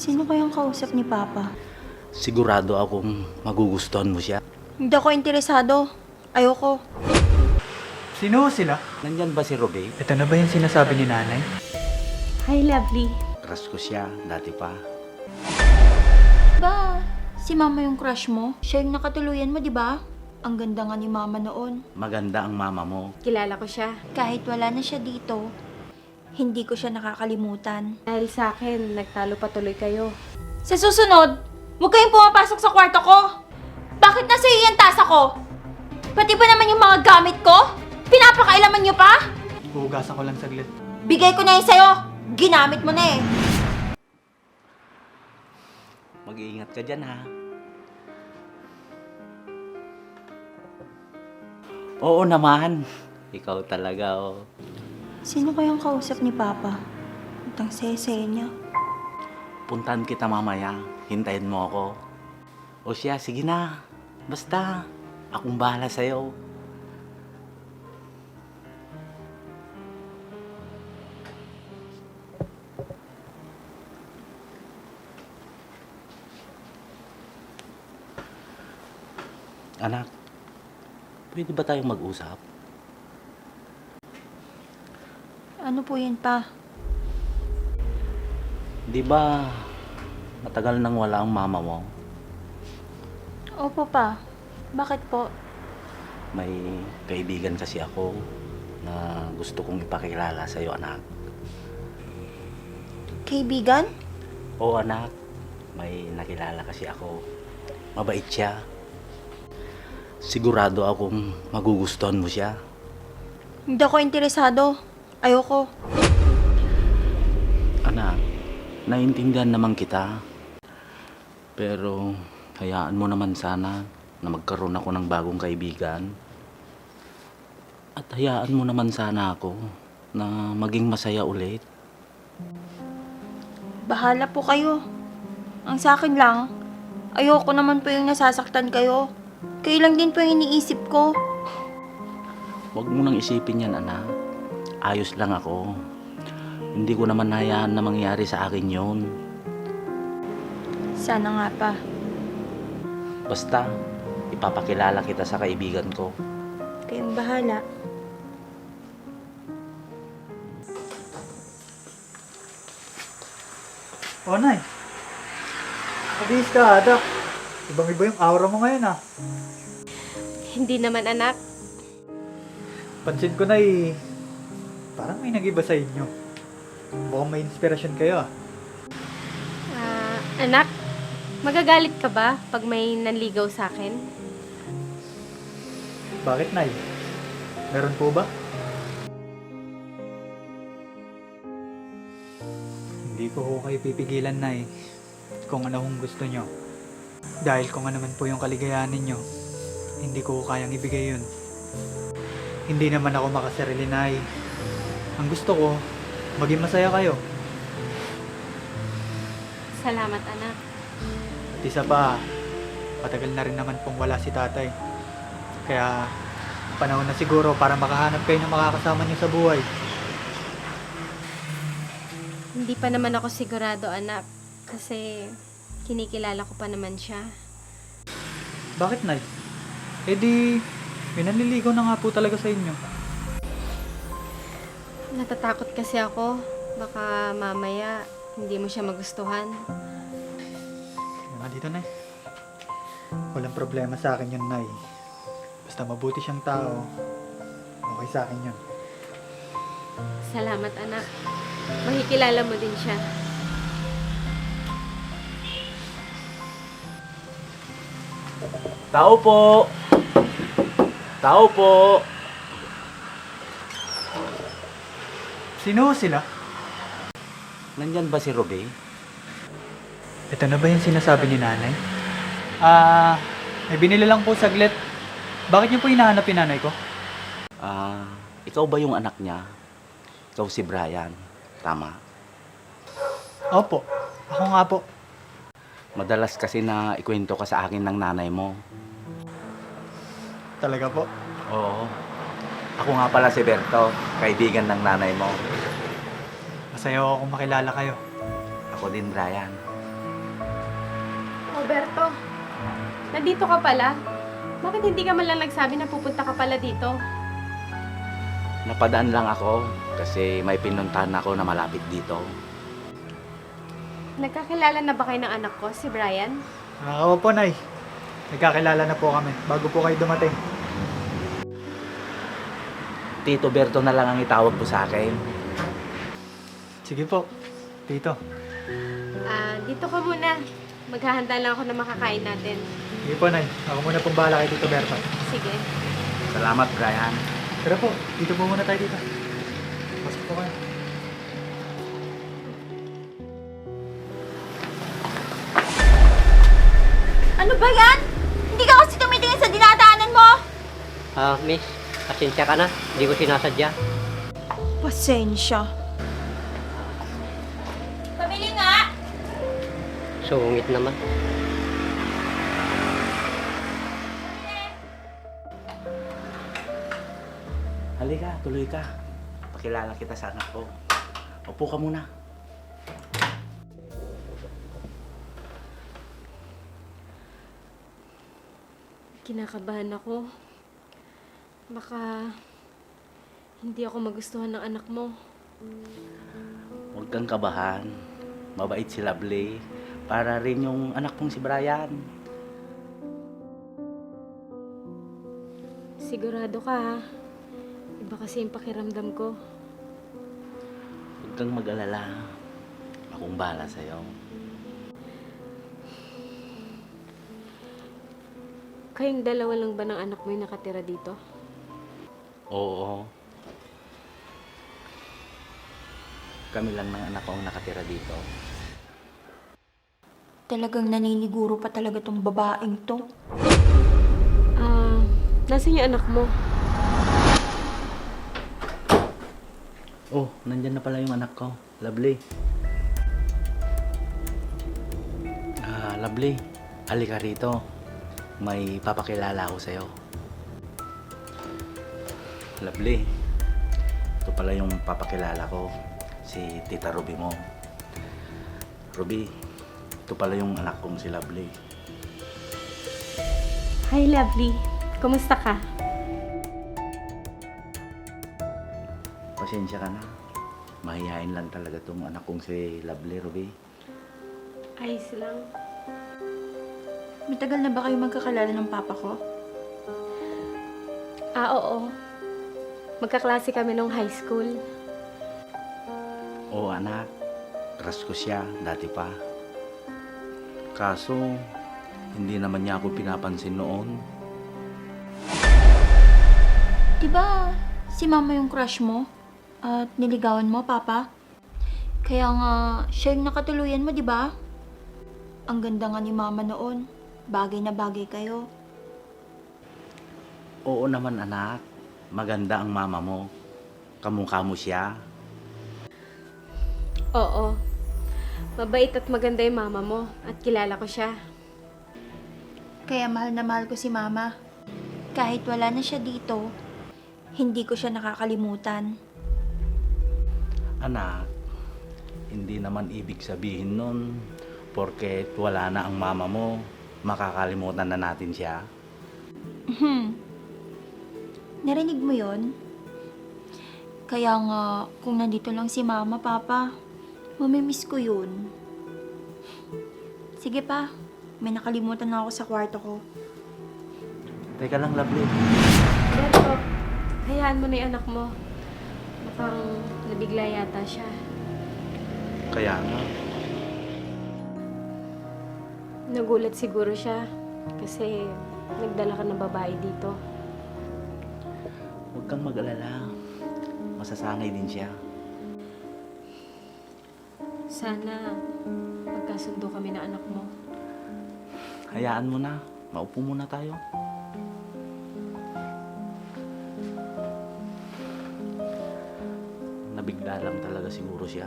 Sino kayang kausap ni Papa? Sigurado akong magugustuhan mo siya. Hindi ako interesado. Ayoko. Sino sila? Nandyan ba si Robe? Ito na ba yung sinasabi ni nanay? Hi, lovely. Crush ko siya, dati pa. Ba, si Mama yung crush mo? Siya yung nakatuluyan mo, di ba? Ang ganda nga ni Mama noon. Maganda ang mama mo. Kilala ko siya. Kahit wala na siya dito, hindi ko siya nakakalimutan. Dahil sa akin, nagtalo patuloy kayo. Sa susunod, huwag kayong pumapasok sa kwarto ko. Bakit nasa iyo yung tasa ko? Pati ba naman yung mga gamit ko? Pinapakailaman niyo pa? Huhugasan ko lang saglit. Bigay ko na yun sa'yo. Ginamit mo na eh. Mag-iingat ka dyan, ha? Oo naman. Ikaw talaga, oh. Sino kayang kausap ni Papa? Ang sese niya. Puntahan kita mamaya. Hintayin mo ako. O siya, sige na. Basta, akong bahala sa'yo. Anak, pwede ba tayong mag-usap? Ano po yan pa? Di ba matagal nang wala ang mama mo? Opo pa. Bakit po? May kaibigan kasi ako na gusto kong ipakilala sa'yo, anak. Kaibigan? Oo, anak. May nakilala kasi ako. Mabait siya. Sigurado akong magugustuhan mo siya. Hindi ako interesado. Ayoko. Anak, naiintindihan naman kita. Pero hayaan mo naman sana na magkaroon ako ng bagong kaibigan. At hayaan mo naman sana ako na maging masaya ulit. Bahala po kayo. Ang sa akin lang, ayoko naman po yung nasasaktan kayo. Kayo lang din po yung iniisip ko. Huwag mo nang isipin yan, anak. Ayos lang ako. Hindi ko naman hayaan na mangyari sa akin yun. Sana nga pa. Basta, ipapakilala kita sa kaibigan ko. Kayong bahala. Oh, Nay. Mabihis ka, adak. Ibang-iba yung aura mo ngayon, ah. Hindi naman anak. Pansin ko, Nay, parang may nag-iba sa inyo. Mukhang may inspirasyon kayo, ah. Anak, magagalit ka ba pag may nanligaw sa akin? Bakit, Nay? Meron po ba? Hindi ko ho kayo pipigilan, Nay, kung ano hong gusto nyo. Dahil kung ano man po yung kaligayahan ninyo, hindi ko ho kayang ibigay yun. Hindi naman ako makasarili, Nay. Ang gusto ko, maging masaya kayo. Salamat anak. At isa pa, patagal na rin naman pong wala si tatay. Kaya, panahon na siguro para makahanap kayo ng makakasama niyo sa buhay. Hindi pa naman ako sigurado anak. Kasi kinikilala ko pa naman siya. Bakit, Nay? Eh di, may nanliligaw na nga po talaga sa inyo. Natatakot kasi ako. Baka mamaya hindi mo siya magustuhan. Nga dito, Nay. Walang problema sa akin yun, Nay. Basta mabuti siyang tao, okay sa akin yun. Salamat anak. Makikilala mo din siya. Tao po! Tao po! Sino sila? Nandyan ba si Robe? Ito na ba yung sinasabi ni nanay? May binili lang po saglit. Bakit niyo po hinahanap yung nanay ko? Ikaw ba yung anak niya? Ikaw si Brian. Tama. Opo, ako nga po. Madalas kasi na ikwento ka sa akin ng nanay mo. Talaga po. Oo. Ako nga pala si Berto, kaibigan ng nanay mo. Masaya ako kung makilala kayo. Ako din, Brian. Roberto, nandito ka pala? Bakit hindi ka man lang nagsabi na pupunta ka pala dito? Napadaan lang ako kasi may pinuntahan ako na malapit dito. Nagkakilala na ba kayo ng anak ko, si Brian? Oo po, Nay. Nagkakilala na po kami bago po kayo dumating. Tito Berto na lang ang itawag po sa akin. Sige po, Tito. Dito ka muna. Maghahanda lang ako ng makakain natin. Sige po, Nay. Ako muna pong bahala kay Tito Berto. Sige. Salamat, Brian. Tara po, dito po muna tayo dito. Pasok po kayo. Ano ba yan? Hindi ka kasi tumitingin sa dinadaanan mo! Miss, pasensya ka na. Hindi ko sinasadya. Pasensya. Pamili nga! Sungit naman. Halika, tuloy ka. Pakilala kita sa anak ko. Upo ka muna. Kinakabahan ako. Baka hindi ako magustuhan ng anak mo. Huwag kang kabahan. Mabait si Lovely. Para rin yung anak kong si Brian. Sigurado ka ha? Iba kasi yung pakiramdam ko. Huwag kang mag-alala. Akong bahala sa'yo. Kayong dalawa lang ba ng anak mo yung nakatira dito? Oo. Kami lang ng anak ko ang nakatira dito. Talagang naniniguro pa talaga tong babaeng to. Nasaan yung anak mo? Oh, nandyan na pala yung anak ko. Lovely. Lovely. Halika rito. May papakilala ako sa'yo. Lovely. Ito pala yung papakilala ko. Si Tita Ruby mo. Ruby, ito pala yung anak kong si Lovely. Hi, Lovely. Kumusta ka? Pasensya ka na. Mahihain lang talaga tong anak kong si Lovely, Ruby. Ayos lang. Matagal na ba kayo magkakalala ng papa ko? Oo. Magkaklase kami nung high school. Oo, anak. Crush ko siya dati pa. Kaso, hindi naman niya ako pinapansin noon. Diba si mama yung crush mo? At niligawan mo, papa? Kaya nga, siya yung nakatuluyan mo, diba? Ang ganda nga ni mama noon. Bagay na bagay kayo. Oo naman, anak. Maganda ang mama mo. Kamukha mo siya. Oo. Mabait at maganda yung mama mo. At kilala ko siya. Kaya mahal na mahal ko si mama. Kahit wala na siya dito, hindi ko siya nakakalimutan. Anak, hindi naman ibig sabihin nun, porket wala na ang mama mo, makakalimutan na natin siya. Narinig mo yon? Kaya nga, kung nandito lang si mama, papa, mamimiss ko yun. Sige pa, may nakalimutan na ako sa kwarto ko. Teka lang, Lovely. Berto, hayaan mo na yung anak mo. Mukhang nabigla yata siya. Kaya nga, Nagulat siguro siya kasi nagdala ka ng babae dito. huwag kang mag-alala. Masasanay din siya. Sana magkasundo kami na anak mo. Hayaan mo na. Maupo muna tayo. Nabigla lang talaga siguro siya.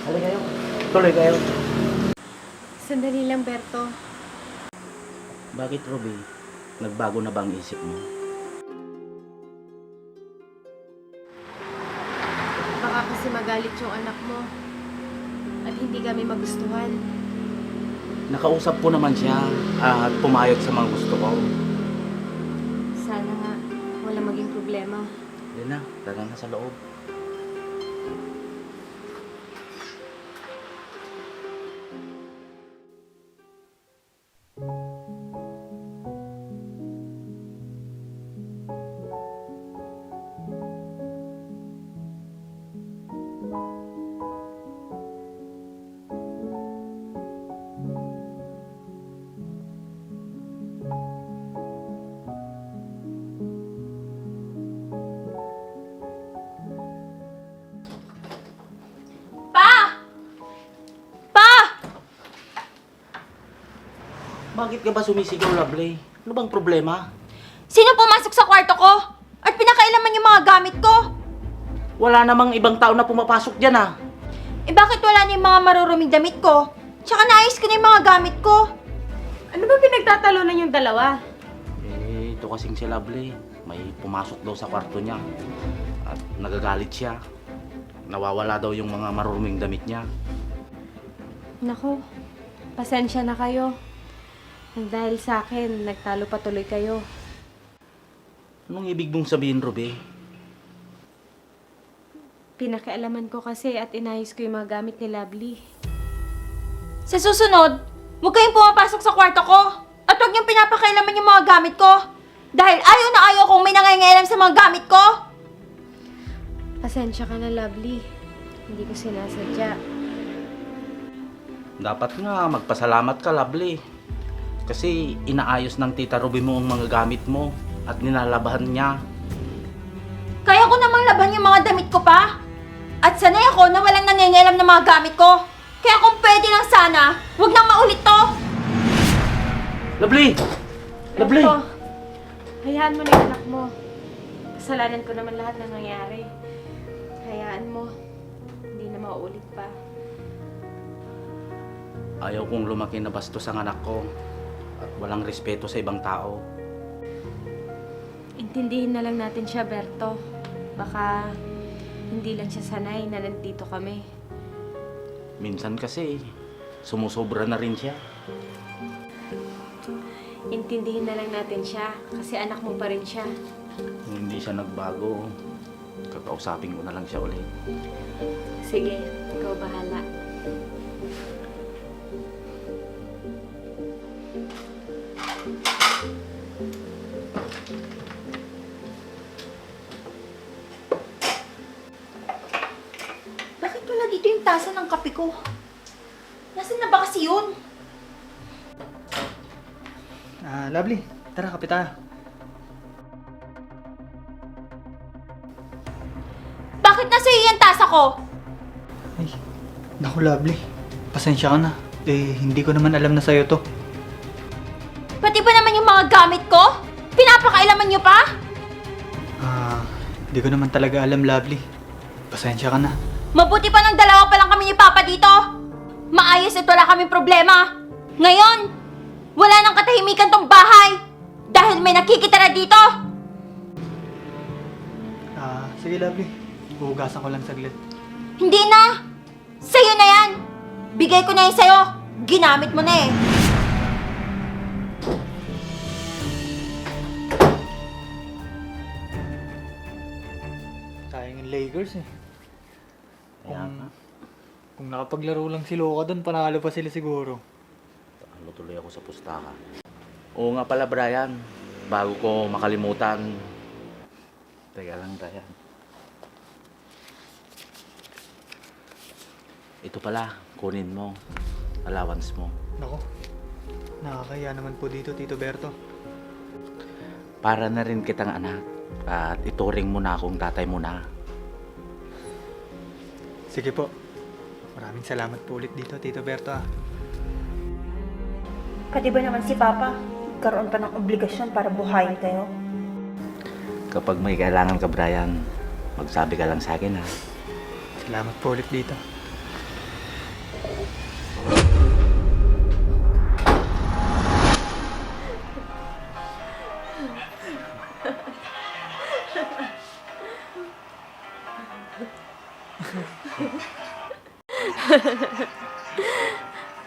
Halika kayo. Tuloy kayo. Sandali lang, Berto. Bakit, Ruby? Nagbago na ba ang isip mo? magalit yung anak mo at hindi kami magustuhan. Nakausap ko naman siya at pumayag sa mga gusto ko. Sana nga wala maging problema. Yan na, tara na sa loob. Pa! Pa! Bakit ka ba sumisigaw, Lovely? Ano bang problema? Sino pumasok sa kwarto ko? At pinakailaman yung mga gamit ko? Wala namang ibang tao na pumapasok dyan ah. Eh bakit wala na yung mga maruruming damit ko? Tsaka naayos ko na yung mga gamit ko. Ano ba pinagtatalunan yung dalawa? Eh, ito kasing si Lovely. May pumasok daw sa kwarto niya. At nagagalit siya. Nawawala daw yung mga maruruming damit niya. Naku, pasensya na kayo. Dahil sa akin, nagtalo pa tuloy kayo. Anong ibig mong sabihin, Ruby? Pinakialaman ko kasi at inayos ko yung mga gamit ni Lovely. Sa susunod, huwag kayong pumapasok sa kwarto ko. At huwag niyong pinapakailaman yung mga gamit ko. Dahil ayaw na ayaw kong may nangyayalam sa mga gamit ko. Pasensya ka na, Lovely. Hindi ko sinasadya. Dapat nga magpasalamat ka, Lovely. Kasi inaayos ng Tita Ruby mo ang mga gamit mo at ninalabahan niya. Kaya ko namang laban yung mga damit ko pa. At sanay ako na walang nangingialam ng mga gamit ko. Kaya kung pwede lang sana, huwag nang maulit to. Lovely! Lovely! Eto, hayaan mo na yung anak mo. Kasalanan ko naman lahat ng nangyari. Hayaan mo. Hindi na mauulit pa. Ayaw kong lumaki na bastos ang anak ko at walang respeto sa ibang tao. Intindihin na lang natin siya, Berto. Baka hindi lang siya sanay na nandito kami. Minsan kasi, sumusobra na rin siya. Intindihin na lang natin siya kasi anak mo pa rin siya. Kung hindi siya nagbago, kakausapin ko na lang siya ulit. Sige, ikaw bahala. Bakit wala dito yung tasa ng kape ko? Nasaan na ba kasi yun? Lovely, tara kape tayo. Bakit nasa iyo yung tasa ko? Ay, naku Lovely. Pasensya ka na. Eh, hindi ko naman alam na sa'yo to. Pati ba naman yung mga gamit ko? Pinapakailaman niyo pa? Hindi ko naman talaga alam, Lovely. Pasensya ka na. Mabuti pa ng dalawa pa lang kami ni Papa dito. Maayos at wala kaming problema. Ngayon, wala nang katahimikan tong bahay. Dahil may nakikitira dito. Sige Lovely. Huhugasan ko lang saglit. Hindi na. Sa'yo na yan. Bigay ko na yan sa'yo. Ginamit mo na eh. Sayang yung Lakers eh. Kaya nga, Kung nakapaglaro lang si Luka doon, panalo pa sila siguro. ano tuloy ako sa pustahan. Oo nga pala, Brian. Bago ko makalimutan. Teka lang, Brian. Ito pala, kunin mo. Allowance mo. Nako, nakakaya naman po dito, Tito Berto. Para na rin kitang anak. At ituring mo na akong tatay mo na. Sige po. Maraming salamat po ulit dito, Tito Berto. Pati ba naman si Papa? Karoon pa ng obligasyon para buhayin kayo? Kapag may kailangan ka, Brian, magsabi ka lang sa akin, ha? Salamat po ulit dito.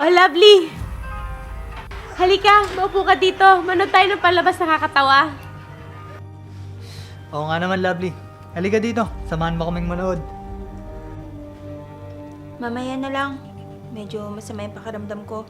Oh, lovely! Halika, maupo ka dito. Manood tayo ng palabas nakakatawa. Oo nga naman, Lovely. Halika dito, samahan mo kaming manood. Mamaya na lang. Medyo masama yung pakiramdam ko.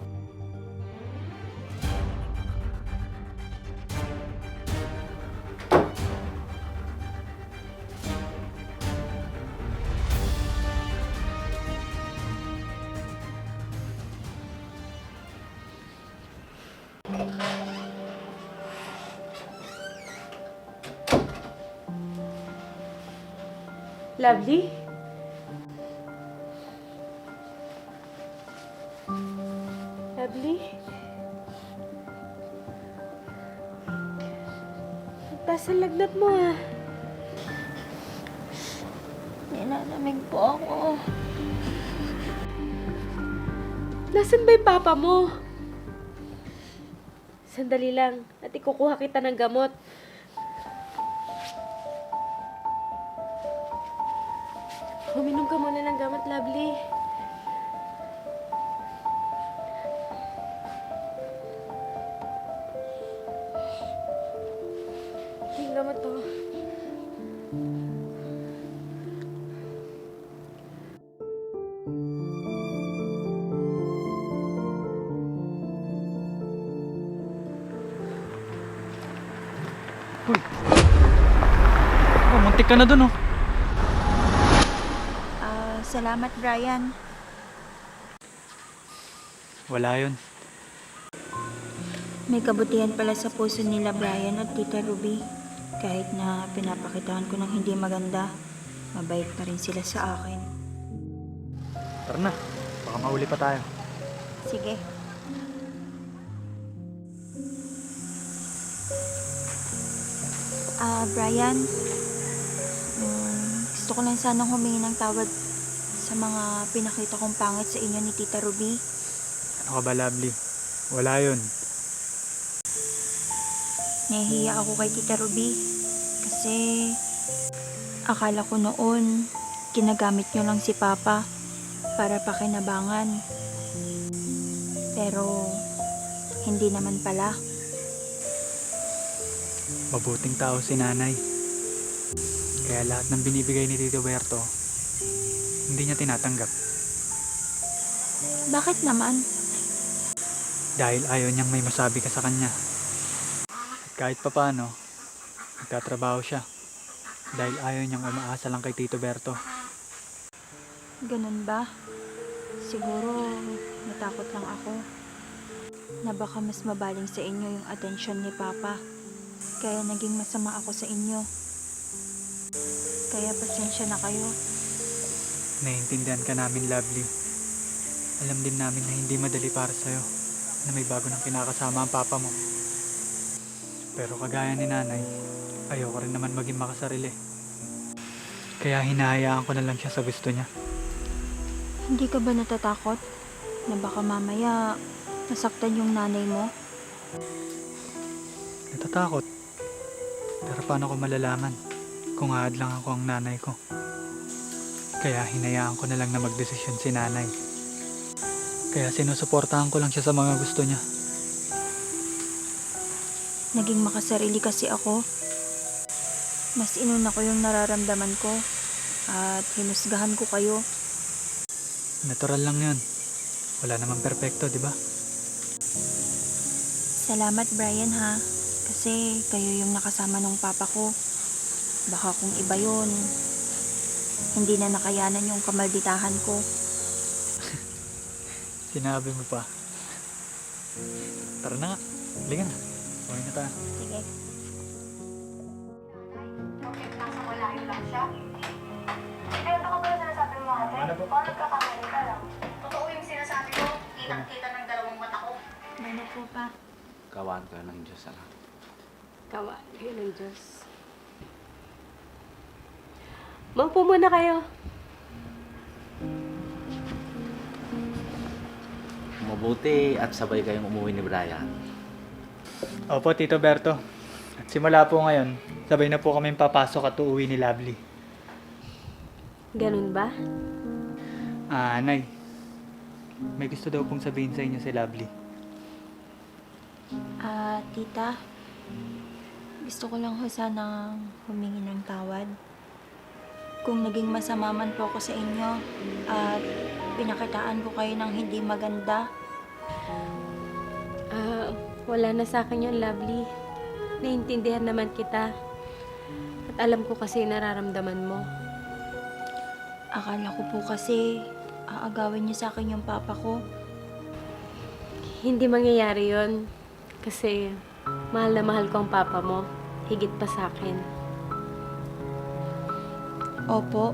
Lovely? Lovely? Taas ang lagnat mo ah. Nilalamig po ako. Nasaan ba yung papa mo? Sandali lang at ikukuha kita ng gamot. Uminom ka muna ng gamot, Lovely. Ito yung gamot to. Oh, muntik ka na dun, oh. Salamat, Brian. Wala yun. May kabutihan pala sa puso nila Brian at Tita Ruby. Kahit na pinapakitaan ko ng hindi maganda, mabait pa rin sila sa akin. Tara na, baka mauli pa tayo. Sige. Brian, gusto ko lang sanang humingi ng tawad sa mga pinakita kong pangit sa inyo ni Tita Ruby. Ano ka ba, Lovely? Wala yun. Nahihiya ako kay Tita Ruby kasi akala ko noon ginagamit nyo lang si Papa para pakinabangan. Pero hindi naman pala. Mabuting tao si nanay. Kaya lahat ng binibigay ni Tito Berto, hindi niya tinatanggap. Bakit naman? Dahil ayaw niyang may masabi ka sa kanya. At kahit papano, nagtatrabaho siya. Dahil ayaw niyang umaasa lang kay Tito Berto. Ganun ba? Siguro natakot lang ako na baka mas mabaling sa inyo yung atensyon ni Papa. Kaya naging masama ako sa inyo. Kaya pasensya na kayo. Naiintindihan ka namin, Lovely. Alam din namin na hindi madali para sa'yo na may bago nang kinakasama ang papa mo. Pero kagaya ni nanay, ayoko rin naman maging makasarili. Kaya hinahayaan ko na lang siya sa gusto niya. Hindi ka ba natatakot na baka mamaya nasaktan yung nanay mo? Natatakot. Pero paano ko malalaman kung lang ako ang nanay ko? Kaya hinayaan ko na lang na magdesisyon si nanay. Kaya sinusuportahan ko lang siya sa mga gusto niya. Naging makasarili kasi ako. Mas inuna ko yung nararamdaman ko at hinusgahan ko kayo. Natural lang yun. Wala namang perpekto, di ba? Salamat Brian ha. Kasi kayo yung nakasama ng papa ko. Baka kung iba yun, hindi na nakayanan yung kamalditahan ko. Sinabi mo pa. Tara na nga. Halika na. Uwi na tayo. Sige. Nasa malayo lang siya. Ibeto ko ba yung sinasabi mo ate? Baka nagkakamali ka lang. Totoo yung sinasabi ko. Kitang-kita ng dalawang mata ko. Ano po pa? Kawaan ka ng Diyos, anak. Kawaan kayo ng Diyos. Maupo muna kayo. Mabuti at sabay kayong umuwi ni Brian. Opo, Tito Berto. At simula po ngayon, sabay na po kami papasok at uuwi ni Lovely. Ganun ba? Nay, may gusto daw pong sabihin sa inyo si Lovely. Tita, gusto ko lang ho sanang humingi ng tawad. Kung naging masama man po ako sa inyo at pinakitaan ko kayo ng hindi maganda, Wala na sa akin yun, Lovely. Naiintindihan naman kita. At alam ko kasi yung nararamdaman mo. akala ko po kasi aagawin niyo sa akin yung papa ko. Hindi mangyayari yun. Kasi mahal na mahal ko ang papa mo. Higit pa sa akin. Opo,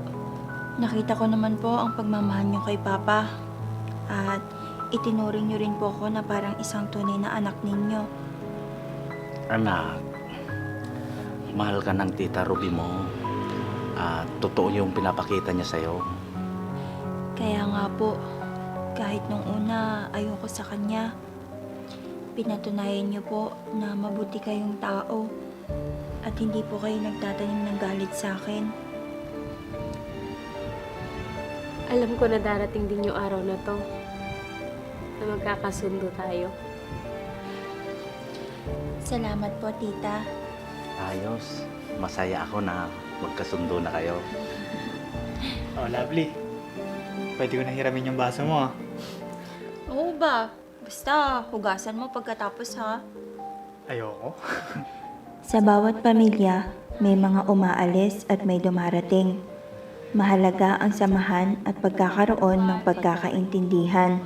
nakita ko naman po ang pagmamahal niyo kay papa. At itinuring niyo rin po ako na parang isang tunay na anak ninyo. Anak, mahal ka ng tita Ruby mo. Totoo yung pinapakita niya sa'yo. Kaya nga po, kahit nung una ayoko sa kanya, pinatunayan niyo po na mabuti kayong tao at hindi po kayo nagtatanim ng galit sa akin. Alam ko na darating din yung araw na to. Na magkakasundo tayo. Salamat po, tita. Ayos, masaya ako na magkasundo na kayo. Oh, Lovely. Pwede ko na hiramin yung baso mo, ah. Oo ba? Basta, hugasan mo pagkatapos ha. Ayoko. Sa bawat pamilya, may mga umaalis at may dumarating. Mahalaga ang samahan at pagkakaroon ng pagkakaintindihan.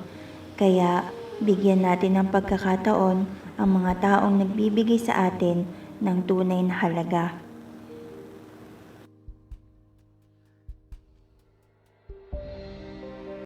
Kaya, bigyan natin ng pagkakataon ang mga taong nagbibigay sa atin ng tunay na halaga.